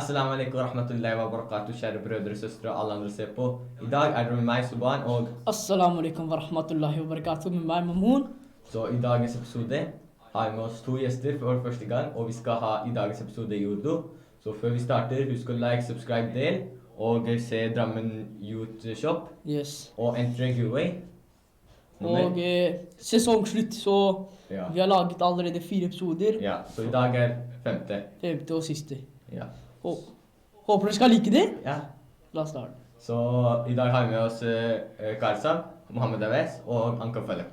Assalamu alaikum warahmatullahi wabarakatuh, kära bröder och systrar och alla andra ser på. Idag är det med mig Subhan och Assalamu alaikum wa rahmatullahi wa barakatuh med mig Mamoon. så i dagens episode har vi med oss 2 gjester för första gången och vi ska ha i dagens episode i urdu. Så før vi starter, husk å like, subscribe, del og se Drammen Youth Shop Yes. og enter giveaway. Og sesongslutt, så Ja. vi har laget allerede 4 episoder. Ja, så i dag er 5. 5. og siste. Ja. Håper dere skal like det. Ja. La oss starte. Så i dag har vi med oss Karsam, Mohammed Aves og Anka Falak.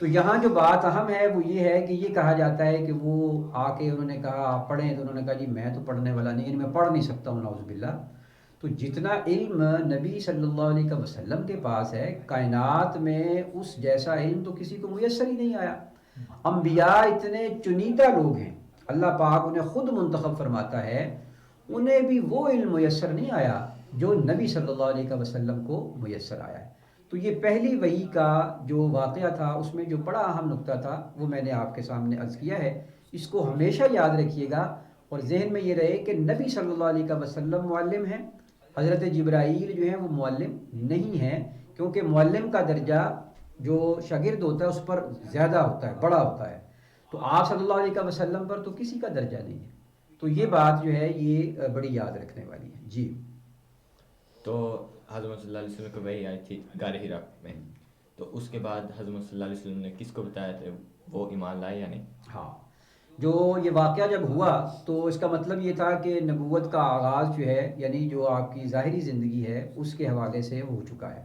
تو یہاں جو بات اہم ہے وہ یہ ہے کہ یہ کہا جاتا ہے کہ وہ آ کے انہوں نے کہا آپ پڑھیں، تو انہوں نے کہا جی میں تو پڑھنے والا نہیں، یعنی میں پڑھ نہیں سکتا ہوں، نعوذ باللہ۔ تو جتنا علم نبی صلی اللہ علیہ وسلم کے پاس ہے، کائنات میں اس جیسا علم تو کسی کو میسر ہی نہیں آیا۔ انبیاء اتنے چنیدہ لوگ ہیں، اللہ پاک انہیں خود منتخب فرماتا ہے، انہیں بھی وہ علم میسر نہیں آیا جو نبی صلی اللہ علیہ وسلم کو میسر آیا ہے۔ تو یہ پہلی وحی کا جو واقعہ تھا اس میں جو بڑا اہم نقطہ تھا وہ میں نے آپ کے سامنے عرض کیا ہے، اس کو ہمیشہ یاد رکھیے گا اور ذہن میں یہ رہے کہ نبی صلی اللہ علیہ وسلم معلم ہیں، حضرت جبرائیل جو ہیں وہ معلم نہیں ہیں، کیونکہ معلم کا درجہ جو شاگرد ہوتا ہے اس پر زیادہ ہوتا ہے، بڑا ہوتا ہے، تو آپ صلی اللہ علیہ وسلم پر تو کسی کا درجہ نہیں ہے۔ تو یہ بات جو ہے یہ بڑی یاد رکھنے والی ہے۔ جی تو حضرت صلی اللہ علیہ وسلم کو وحی آئی تھی غار حرا میں، تو اس کے بعد حضرت صلی اللہ علیہ وسلم نے کس کو بتایا تھا وہ ایمان لائے یا نہیں؟ ہاں، جو یہ واقعہ جب ہوا تو اس کا مطلب یہ تھا کہ نبوت کا آغاز جو ہے، یعنی جو آپ کی ظاہری زندگی ہے اس کے حوالے سے ہو چکا ہے۔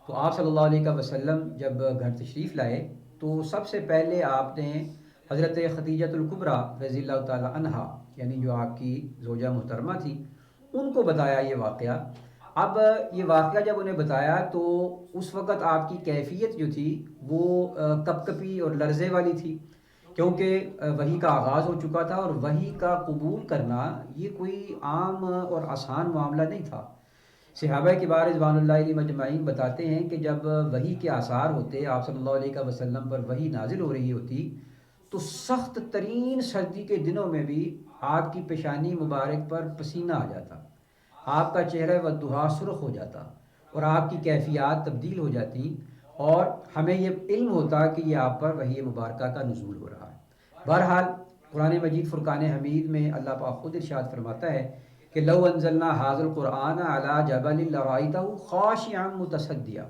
تو آپ صلی اللہ علیہ وسلم جب گھر تشریف لائے تو سب سے پہلے آپ نے حضرت خدیجہ الکبریٰ رضی اللہ تعالی عنہا، یعنی جو آپ کی زوجہ محترمہ تھی، ان کو بتایا یہ واقعہ۔ اب یہ واقعہ جب انہیں بتایا تو اس وقت آپ کی کیفیت جو تھی وہ کپ کپی اور لرزے والی تھی، کیونکہ وحی کا آغاز ہو چکا تھا اور وحی کا قبول کرنا یہ کوئی عام اور آسان معاملہ نہیں تھا۔ صحابہ کبار رضوان اللہ علیہ مجمعین بتاتے ہیں کہ جب وحی کے آثار ہوتے، آپ صلی اللہ علیہ وسلم پر وحی نازل ہو رہی ہوتی، تو سخت ترین سردی کے دنوں میں بھی آپ کی پیشانی مبارک پر پسینہ آ جاتا، آپ کا چہرہ والضحیٰ سرخ ہو جاتا اور آپ کی کیفیات تبدیل ہو جاتی، اور ہمیں یہ علم ہوتا کہ یہ آپ پر وحی مبارکہ کا نزول ہو رہا ہے۔ بہرحال قرآن مجید فرقان حمید میں اللہ پاک خود ارشاد فرماتا ہے کہ لو انزلنا ھذا القرآن علی جبل لرأیتہ خاشعا متصدعا،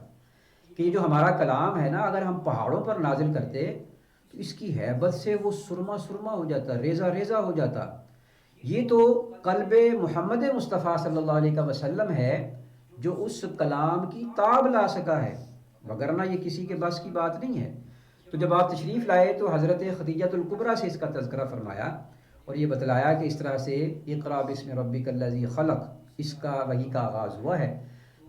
کہ یہ جو ہمارا کلام ہے نا، اگر ہم پہاڑوں پر نازل کرتے تو اس کی ہیبت سے وہ سرما سرما ہو جاتا، ریزہ ریزہ ہو جاتا۔ یہ تو قلب محمد مصطفیٰ صلی اللہ علیہ وسلم ہے جو اس کلام کی تاب لا سکا ہے، وگرنہ یہ کسی کے بس کی بات نہیں ہے۔ تو جب آپ تشریف لائے تو حضرت خدیجہ الکبریٰ سے اس کا تذکرہ فرمایا اور یہ بتلایا کہ اس طرح سے اقرأ باسم ربک الذی خلق، اس کا وحی کا آغاز ہوا ہے۔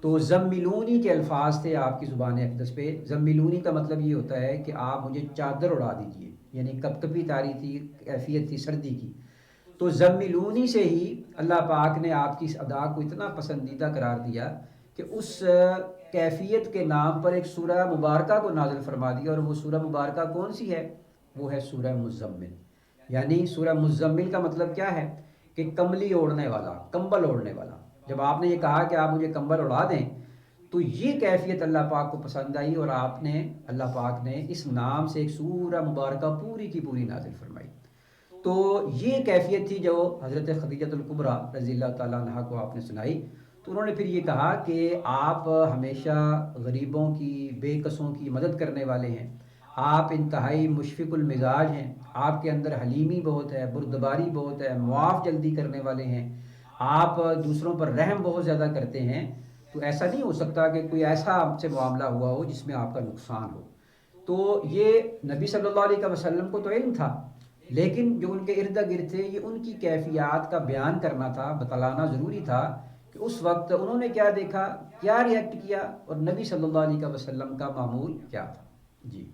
تو زملونی کے الفاظ تھے آپ کی زبان اقدس پہ۔ زملونی کا مطلب یہ ہوتا ہے کہ آپ مجھے چادر اڑا دیجئے، یعنی کپ کپی تاری تھی، کیفیت تھی سردی کی۔ تو زملونی سے ہی اللہ پاک نے آپ کی اس ادا کو اتنا پسندیدہ قرار دیا کہ اس کیفیت کے نام پر ایک سورہ مبارکہ کو نازل فرما دیا، اور وہ سورہ مبارکہ کون سی ہے؟ وہ ہے سورہ مزمل۔ یعنی سورہ مزمل کا مطلب کیا ہے؟ کہ کملی اوڑھنے والا، کمبل اوڑھنے والا۔ جب آپ نے یہ کہا کہ آپ مجھے کمبل اڑا دیں تو یہ کیفیت اللہ پاک کو پسند آئی، اور آپ نے، اللہ پاک نے اس نام سے ایک سورہ مبارکہ پوری کی پوری نازل فرمائی۔ تو یہ کیفیت تھی جو حضرت خدیجہ الکبریٰ رضی اللہ تعالیٰ عنہا کو آپ نے سنائی۔ تو انہوں نے پھر یہ کہا کہ آپ ہمیشہ غریبوں کی، بے کسوں کی مدد کرنے والے ہیں، آپ انتہائی مشفق المزاج ہیں، آپ کے اندر حلیمی بہت ہے، بردباری بہت ہے، معاف جلدی کرنے والے ہیں، آپ دوسروں پر رحم بہت زیادہ کرتے ہیں۔ تو ایسا نہیں ہو سکتا کہ کوئی ایسا آپ سے معاملہ ہوا ہو جس میں آپ کا نقصان ہو۔ تو یہ نبی صلی اللہ علیہ وسلم کو تو علم تھا، لیکن جو ان کے ارد گرد تھے یہ ان کی کیفیات کا بیان کرنا تھا، بتلانا ضروری تھا کہ اس وقت انہوں نے کیا دیکھا، کیا ریئیکٹ کیا، اور نبی صلی اللہ علیہ وسلم کا معمول کیا تھا۔ جی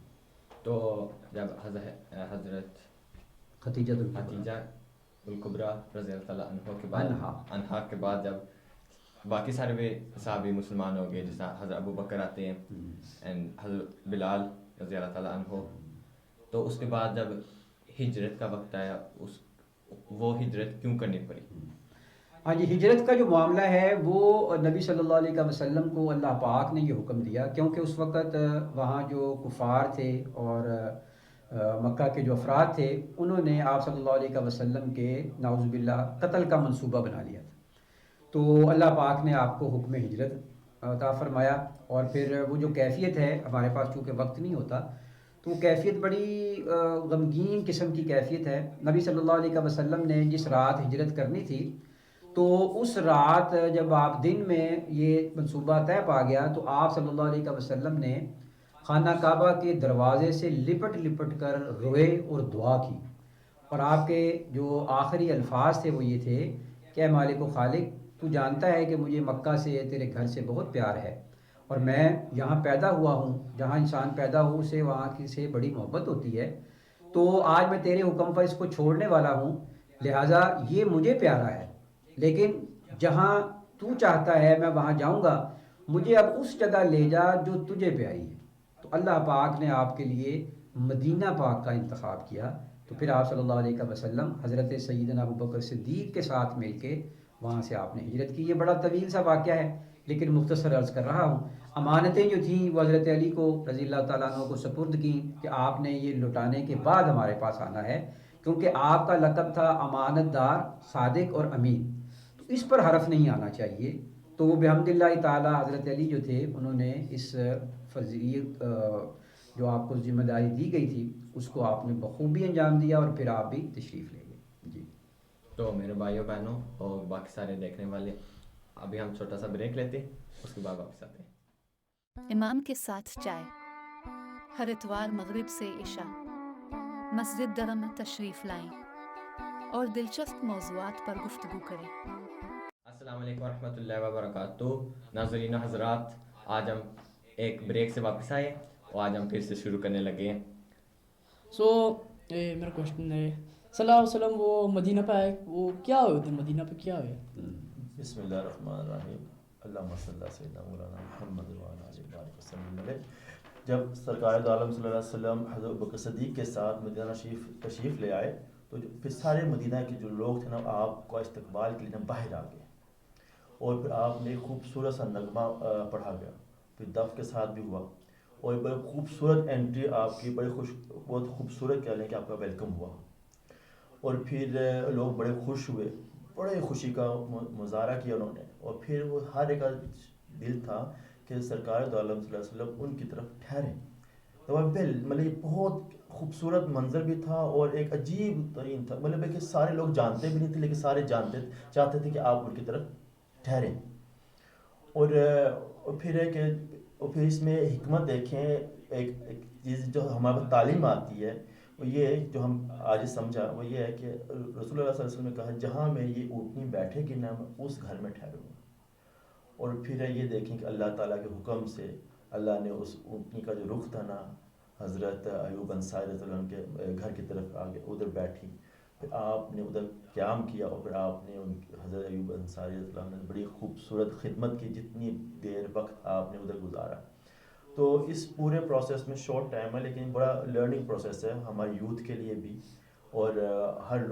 تو جب حضرت خدیجہ الکبریٰ رضی اللہ تعالیٰ عنہا کے بعد جب باقی سارے بھی صحابی مسلمان ہو گئے، جیسا حضرت ابو بکر آتے ہیں اینڈ حضرت بلال رضی اللہ تعالیٰ عنہ، تو اس کے بعد جب ہجرت کا وقت آیا، وہ ہجرت کیوں کرنی پڑی؟ ہاں جی، ہجرت کا جو معاملہ ہے وہ نبی صلی اللہ علیہ وسلم کو اللہ پاک نے یہ حکم دیا، کیونکہ اس وقت وہاں جو کفار تھے اور مکہ کے جو افراد تھے انہوں نے آپ صلی اللہ علیہ وسلم کے نعوذ باللہ قتل کا منصوبہ بنا لیا تھا۔ تو اللہ پاک نے آپ کو حکم ہجرت عطا فرمایا، اور پھر وہ جو کیفیت ہے، ہمارے پاس چونکہ وقت نہیں ہوتا تو وہ کیفیت بڑی غمگین قسم کی کیفیت ہے۔ نبی صلی اللہ علیہ وسلم نے جس رات ہجرت کرنی تھی تو اس رات جب آپ دن میں یہ منصوبہ طے پا گیا تو آپ صلی اللہ علیہ وسلم نے خانہ کعبہ کے دروازے سے لپٹ لپٹ کر روئے اور دعا کی، اور آپ کے جو آخری الفاظ تھے وہ یہ تھے کہ اے مالک و خالق، تو جانتا ہے کہ مجھے مکہ سے تیرے گھر سے بہت پیار ہے، اور میں یہاں پیدا ہوا ہوں، جہاں انسان پیدا ہو اسے وہاں کی سے بڑی محبت ہوتی ہے، تو آج میں تیرے حکم پر اس کو چھوڑنے والا ہوں، لہٰذا یہ مجھے پیارا ہے، لیکن جہاں تو چاہتا ہے میں وہاں جاؤں گا، مجھے اب اس جگہ لے جا جو تجھے پیاری ہے۔ تو اللہ پاک نے آپ کے لیے مدینہ پاک کا انتخاب کیا، تو پھر آپ صلی اللہ علیہ وسلم حضرت سیدنا ابوبکر صدیق کے ساتھ مل کے وہاں سے آپ نے ہجرت کی۔ یہ بڑا طویل سا واقعہ ہے لیکن مختصر عرض کر رہا ہوں۔ امانتیں جو تھیں وہ حضرت علی کو رضی اللہ تعالیٰ عنہ کو سپرد کی کہ آپ نے یہ لٹانے کے بعد ہمارے پاس آنا ہے، کیونکہ آپ کا لقب تھا امانت دار، صادق اور امین، تو اس پر حرف نہیں آنا چاہیے۔ تو وہ بحمد اللہ تعالیٰ حضرت علی جو تھے انہوں نے اس فضیلت جو آپ کو ذمہ داری دی گئی تھی اس کو آپ نے بخوبی انجام دیا، اور پھر آپ بھی تشریف لے گئے۔ جی تو میرے بھائیوں بہنوں اور باقی سارے دیکھنے والے، ابھی ہم چھوٹا سا بریک لیتے ہیں، اس کے بعد واپس آتے ہیں۔ امام کے ساتھ چائے، ہر اتوار مغرب سے عشاء، مسجد درم تشریف لائیں اور دلچسپ موضوعات پر گفتگو کریں۔ السلام علیکم ورحمۃ اللہ وبرکاتہ۔ ناظرین و حضرات، آج ہم ایک بریک سے واپس آئے اور آج ہم پھر سے شروع کرنے لگے ہیں۔ سو میرا کوشچن ہے، صلی اللہ علیہ وسلم وہ مدینہ پہ آئے، وہ کیا ہوئے ادھر مدینہ پہ کیا ہوئے؟ بسم اللہ الرحمن الرحیم، اللہم صلی اللہ سیدنا مولانا محمد وعلی آلہ وسلم۔ جب سرکار دو عالم صلی اللہ علیہ وسلم حضرت ابوبکر صدیق کے ساتھ مدینہ تشریف لے آئے، تو پھر سارے مدینہ کے جو لوگ تھے نا آپ کو استقبال کے لیے باہر آ گئے، اور پھر آپ نے خوبصورت سا نغمہ پڑھا گیا، پھر دف کے ساتھ بھی ہوا، اور بڑے خوبصورت انٹری آپ کی، بہت خوبصورت کہہ لیں کہ آپ کا ویلکم ہوا، اور پھر لوگ بڑے خوش ہوئے، بڑے خوشی کا مظاہرہ کیا انہوں نے، اور پھر وہ ہر ایک کا دل تھا کہ سرکار دو عالم صلی اللہ علیہ وسلم ان کی طرف ٹھہریں۔ تو مطلب یہ بہت خوبصورت منظر بھی تھا اور ایک عجیب ترین تھا، مطلب کہ سارے لوگ جانتے بھی نہیں تھے لیکن سارے چاہتے تھے کہ آپ ان کی طرف ٹھہریں۔ اور پھر ہے کہ پھر اس میں حکمت دیکھیں، ایک چیز جو ہمارے پاس تعلیم آتی ہے وہ یہ ہے، جو ہم آج سمجھا وہ یہ ہے کہ رسول اللہ صلی اللہ علیہ وسلم نے کہا جہاں میں یہ اونٹنی بیٹھے گی نا میں اس گھر میں ٹھہروں گا۔ اور پھر یہ دیکھیں کہ اللہ تعالیٰ کے حکم سے اللہ نے اس اونٹنی کا جو رخ تھا نا حضرت ایوب انصاری رضی اللہ عنہ کے گھر کی طرف آگے ادھر بیٹھی، پھر آپ نے ادھر قیام کیا، اور پھر آپ نے حضرت ایوب انصاری رضی اللہ عنہ نے بڑی خوبصورت خدمت کی، جتنی دیر وقت آپ نے ادھر گزارا۔ تو اس پورے پروسیس میں شارٹ ٹائم ہے لیکن بڑا لرننگ پروسیس ہے ہماری یوتھ کے لیے بھی، اور ہر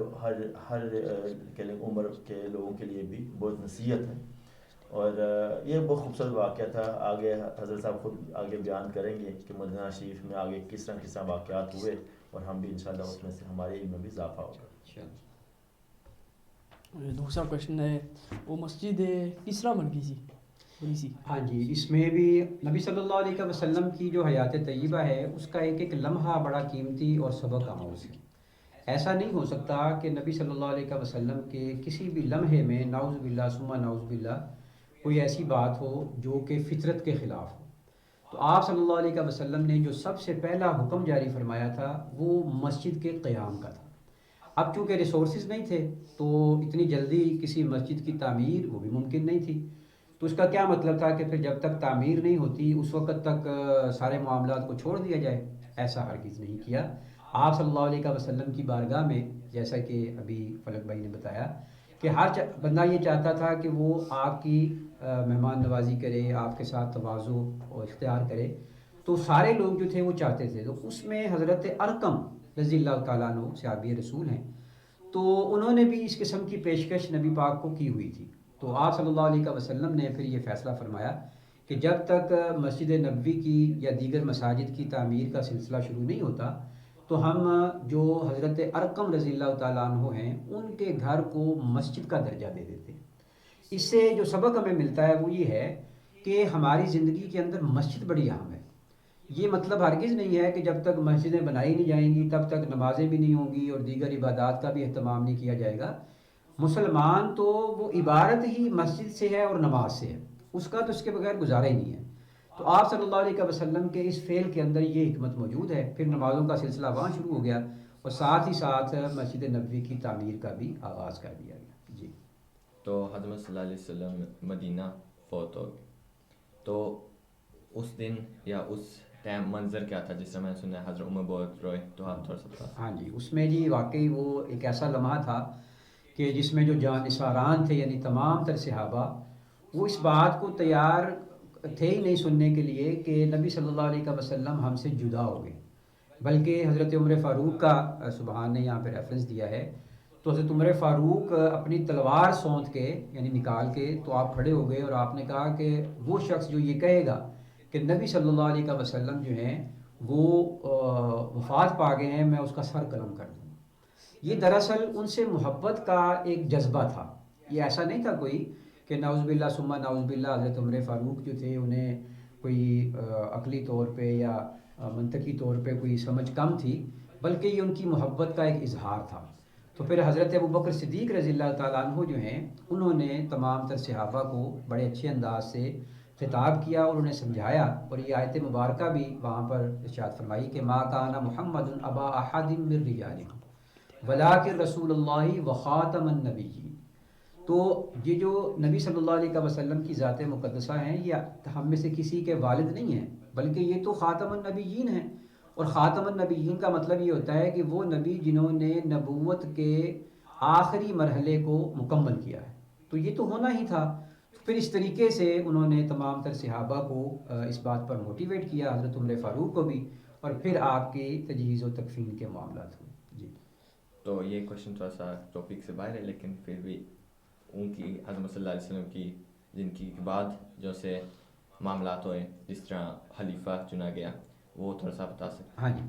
کہہ لیں عمر کے لوگوں کے لیے بھی بہت نصیحت ہے، اور یہ بہت خوبصورت واقعہ تھا۔ آگے حضرت صاحب خود آگے بیان کریں گے کہ مدینہ شریف میں آگے کس طرح واقعات ہوئے، اور ہم بھی انشاءاللہ اس میں سے ہمارے علم میں بھی اضافہ ہوگا۔ دوسرا کوشچن ہے، وہ مسجد کس طرح بن گئی تھی بڑی سی؟ ہاں جی، اس میں بھی نبی صلی اللہ علیہ وسلم کی جو حیات طیبہ ہے اس کا ایک ایک لمحہ بڑا قیمتی اور سبق آموز ہے۔ ایسا نہیں ہو سکتا کہ نبی صلی اللہ علیہ وسلم کے کسی بھی لمحے میں نعوذ باللہ ثم نعوذ باللہ کوئی ایسی بات ہو جو کہ فطرت کے خلاف ہو۔ تو آپ صلی اللہ علیہ وسلم نے جو سب سے پہلا حکم جاری فرمایا تھا وہ مسجد کے قیام کا تھا۔ اب چونکہ ریسورسز نہیں تھے تو اتنی جلدی کسی مسجد کی تعمیر وہ بھی ممکن نہیں تھی، تو اس کا کیا مطلب تھا کہ پھر جب تک تعمیر نہیں ہوتی اس وقت تک سارے معاملات کو چھوڑ دیا جائے؟ ایسا ہرگز نہیں کیا۔ آپ صلی اللہ علیہ وسلم کی بارگاہ میں جیسا کہ ابھی فلک بھائی نے بتایا کہ ہر بندہ یہ چاہتا تھا کہ وہ آپ کی مہمان نوازی کرے، آپ کے ساتھ تواضع اور اختیار کرے، تو سارے لوگ جو تھے وہ چاہتے تھے۔ تو اس میں حضرت ارقم رضی اللہ تعالیٰ عنہ صحابی رسول ہیں، تو انہوں نے بھی اس قسم کی پیشکش نبی پاک کو کی ہوئی تھی۔ تو آپ صلی اللہ علیہ وسلم نے پھر یہ فیصلہ فرمایا کہ جب تک مسجد نبوی کی یا دیگر مساجد کی تعمیر کا سلسلہ شروع نہیں ہوتا تو ہم جو حضرت ارقم رضی اللہ تعالیٰ عنہ ہیں ان کے گھر کو مسجد کا درجہ دے دیتے ہیں۔ اس سے جو سبق ہمیں ملتا ہے وہ یہ ہے کہ ہماری زندگی کے اندر مسجد بڑی اہم ہے۔ یہ مطلب ہرگز نہیں ہے کہ جب تک مسجدیں بنائی نہیں جائیں گی تب تک نمازیں بھی نہیں ہوں گی اور دیگر عبادات کا بھی اہتمام نہیں کیا جائے گا۔ مسلمان تو وہ عبارت ہی مسجد سے ہے اور نماز سے ہے، اس کا تو اس کے بغیر گزارا ہی نہیں ہے۔ تو آپ صلی اللہ علیہ وسلم کے اس فعل کے اندر یہ حکمت موجود ہے. پھر نمازوں کا سلسلہ وہاں شروع ہو گیا اور ساتھ ہی ساتھ مسجد نبوی کی تعمیر کا بھی آغاز کر دیا گیا. جی تو حضرت صلی اللہ علیہ وسلم مدینہ فوت ہو گئے، تو اس دن یا اس ٹائم منظر کیا تھا؟ جس طرح میں نے سنا ہے حضرت عمر بہت روئے، تو آپ تھوڑا سا بتا. ہاں جی، اس میں جی واقعی وہ ایک ایسا لمحہ تھا کہ جس میں جو جانثاران تھے یعنی تمام تر صحابہ وہ اس بات کو تیار تھے ہی نہیں سننے کے لیے کہ نبی صلی اللہ علیہ وسلم ہم سے جدا ہو گئے، بلکہ حضرت عمر فاروق کا سبحان نے یہاں پہ ریفرنس دیا ہے. تو حضرت عمر فاروق اپنی تلوار سونت کے یعنی نکال کے تو آپ کھڑے ہو گئے اور آپ نے کہا کہ وہ شخص جو یہ کہے گا کہ نبی صلی اللہ علیہ وسلم جو ہیں وہ وفات پا گئے ہیں، میں اس کا سر قلم کر دوں. یہ دراصل ان سے محبت کا ایک جذبہ تھا. یہ ایسا نہیں تھا کوئی کہ نعوذ باللہ ثم نعوذ باللہ حضرت عمر فاروق جو تھے انہیں کوئی عقلی طور پہ یا منطقی طور پہ کوئی سمجھ کم تھی، بلکہ یہ ان کی محبت کا ایک اظہار تھا. تو پھر حضرت ابوبکر صدیق رضی اللہ تعالیٰ عنہ جو ہیں انہوں نے تمام تر صحابہ کو بڑے اچھے انداز سے خطاب کیا اور انہیں سمجھایا. اور یہ آیت مبارکہ بھی وہاں پر ارشاد فرمائی کہ ما کان محمد ابا احد من رجالکم ولکن رسول اللہ وخاتم النبیین. تو یہ جو نبی صلی اللہ علیہ وسلم کی ذات مقدسہ ہیں یہ ہم میں سے کسی کے والد نہیں ہیں، بلکہ یہ تو خاتم النبیین ہیں. اور خاتم النبیین کا مطلب یہ ہوتا ہے کہ وہ نبی جنہوں نے نبوت کے آخری مرحلے کو مکمل کیا ہے. تو یہ تو ہونا ہی تھا. پھر اس طریقے سے انہوں نے تمام تر صحابہ کو اس بات پر موٹیویٹ کیا، حضرت عمر فاروق کو بھی، اور پھر آپ کی تجہیز و تکفین کے معاملات ہوئے. جی تو یہ کوشچن تھوڑا سا ٹاپک سے باہر ہے، لیکن پھر بھی ان کی حضرت صلی اللہ علیہ وسلم کی زندگی کے بعد جو سے معاملات ہوئے، جس طرح خلیفہ چنا گیا، وہ تھوڑا سا بتا سکتے؟ ہاں جی،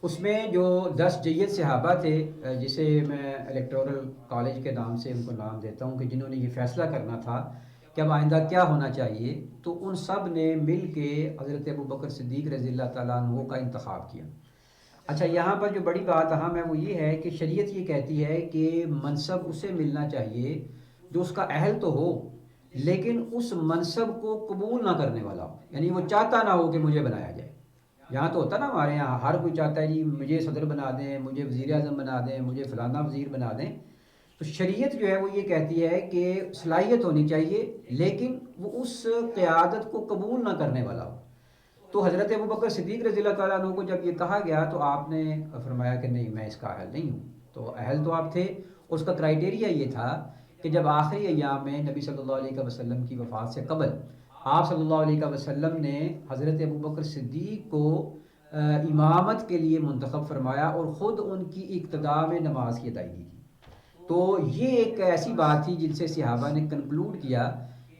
اس میں جو 10 جید صحابہ تھے جسے میں الیکٹورل کالج کے نام سے ان کو نام دیتا ہوں کہ جنہوں نے یہ فیصلہ کرنا تھا کہ اب آئندہ کیا ہونا چاہیے، تو ان سب نے مل کے حضرت ابوبکر صدیق رضی اللہ تعالیٰ عنہ کا انتخاب کیا. اچھا، یہاں پر جو بڑی بات اہم ہے وہ یہ ہے کہ شریعت یہ کہتی ہے کہ منصب اسے ملنا چاہیے جو اس کا اہل تو ہو لیکن اس منصب کو قبول نہ کرنے والا ہو، یعنی وہ چاہتا نہ ہو کہ مجھے بنایا جائے. یہاں تو ہوتا نا ہمارے یہاں ہر کوئی چاہتا ہے جی مجھے صدر بنا دیں، مجھے وزیر اعظم بنا دیں، مجھے فلانا وزیر بنا دیں. تو شریعت جو ہے وہ یہ کہتی ہے کہ صلاحیت ہونی چاہیے لیکن وہ اس قیادت کو قبول نہ کرنے والا ہو. تو حضرت ابوبکر صدیق رضی اللہ تعالیٰ عنہ کو جب یہ کہا گیا تو آپ نے فرمایا کہ نہیں، میں اس کا اہل نہیں ہوں. تو اہل تو آپ تھے، اور اس کا کرائیٹیریا یہ تھا کہ جب آخری ایام میں نبی صلی اللہ علیہ وسلم کی وفات سے قبل آپ صلی اللہ علیہ وسلم نے حضرت ابوبکر صدیق کو امامت کے لیے منتخب فرمایا اور خود ان کی اقتداء میں نماز کی ادائیگی کی. تو یہ ایک ایسی بات تھی جن سے صحابہ نے کنکلوڈ کیا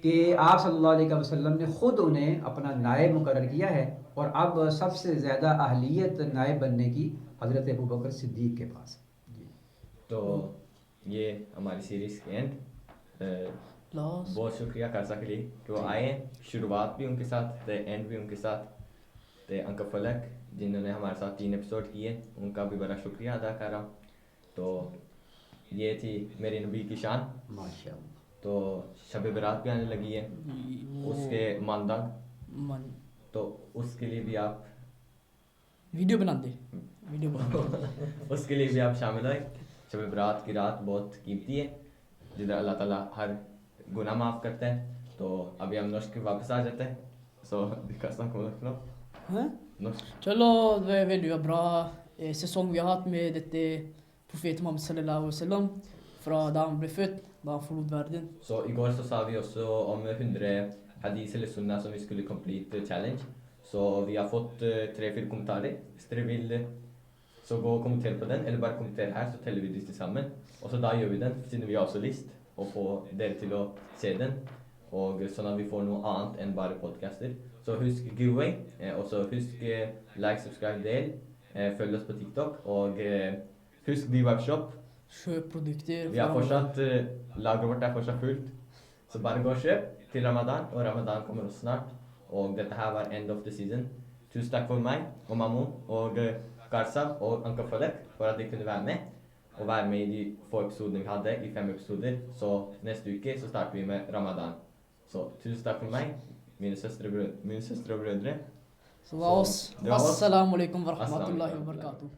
کہ آپ صلی اللہ علیہ وسلم نے خود انہیں اپنا نائب مقرر کیا ہے، اور اب سب سے زیادہ اہلیت نائب بننے کی حضرت ابوبکر صدیق کے پاس. جی تو یہ ہماری سیریز کے اینڈ. بہت شکریہ کرسا کے لیے کہ وہ آئے ہیں، شروعات بھی ان کے ساتھ اینڈ بھی ان کے ساتھ. انکل فلک جنہوں نے ہمارے ساتھ 3 ایپیسوڈ کیے، ان کا بھی بڑا شکریہ ادا کر رہا ہوں. تو یہ تھی میرے نبی کی شان. ماشاءاللہ. تو شب برات بھی آنے لگی ہے اس کے ماندان، تو اس کے لیے بھی آپ ویڈیو بنا دیں، ویڈیو بنا اس کے لیے بھی آپ شامل ہوئے. شب برات کی رات بہت قیمتی ہے جدھر اللہ تعالیٰ ہر گناہ معاف کرتا ہے. تو ابھی ہم نوشت کے واپس آ جاتے ہیں. سو Cielo vi nu bra säsong vi har hatt med dette profeten Muhammed sallallahu alaihi wasallam fra da han ble født, da han forlot verden. Så i går så sa vi også om 100 hadith eller sunnah som vi skulle complete challenge. Så vi har fått 3-4 kommentarer. Hvis dere vil så gå og kommentere på den, eller bare kommentere her, så teller vi disse sammen. Og så da gjør vi den, siden vi har også lyst å få dere til å se den. Og sånn at vi får noe annet enn bare podcaster. Så husk giveaway, og så husk like, subscribe, del, følg oss på TikTok, og husk D-Webshop. Kjøp produkter. Vi har fortsatt, lageret vårt er fortsatt fullt, så bare gå og kjøp til Ramadan, og Ramadan kommer også snart. Og dette her var end of the season. Tusen takk for meg, og Mamoun, og Karsav, og Anka Falek, for at de kunne være med. Og være med i de få episodene vi hadde, i 5 episoder. Så neste uke så starter vi med Ramadan. Så tusen takk for meg. mine søstre og brødre. Så det var oss. det var oss. Assalamu alaikum wa Assalamu rahmatullahi wa alaikum. barakatuh.